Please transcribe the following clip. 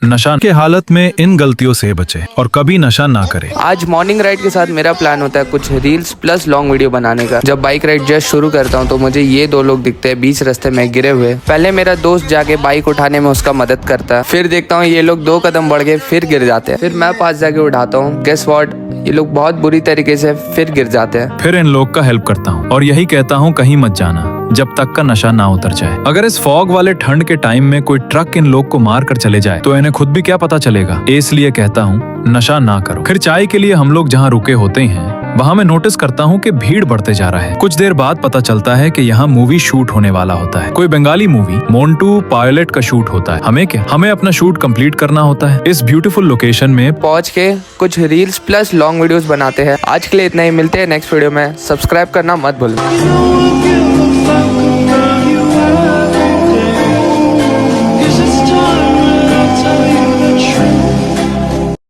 नशा के हालत में इन गलतियों से बचे और कभी नशा ना करें। आज मॉर्निंग राइड के साथ मेरा प्लान होता है कुछ रील्स प्लस लॉन्ग वीडियो बनाने का। जब बाइक राइड जस्ट शुरू करता हूँ तो मुझे ये दो लोग दिखते हैं बीच रास्ते में गिरे हुए। पहले मेरा दोस्त जाके बाइक उठाने में उसका मदद करता है, फिर देखता हूँ ये लोग 2 कदम बढ़ गए फिर गिर जाते हैं। फिर मैं पास जाके उठाता हूँ। गेस व्हाट, ये लोग बहुत बुरी तरीके से फिर गिर जाते हैं। फिर इन लोग का हेल्प करता हूँ और यही कहता हूँ कहीं मत जाना जब तक का नशा ना उतर जाए। अगर इस फॉग वाले ठंड के टाइम में कोई ट्रक इन लोग को मार कर चले जाए तो इन्हें खुद भी क्या पता चलेगा। इसलिए कहता हूँ नशा ना करो। फिर चाय के लिए हम लोग जहाँ रुके होते हैं वहाँ मैं नोटिस करता हूँ कि भीड़ बढ़ते जा रहा है। कुछ देर बाद पता चलता है कि यहाँ मूवी शूट होने वाला होता है। कोई बंगाली मूवी मोन्टू पायलट का शूट होता है। हमें अपना शूट कंप्लीट करना होता है। इस ब्यूटीफुल लोकेशन में पहुंच के कुछ रील्स प्लस लॉन्ग वीडियोस बनाते हैं। आज के लिए इतना ही, मिलते हैं नेक्स्ट वीडियो में। सब्सक्राइब करना मत भूलना।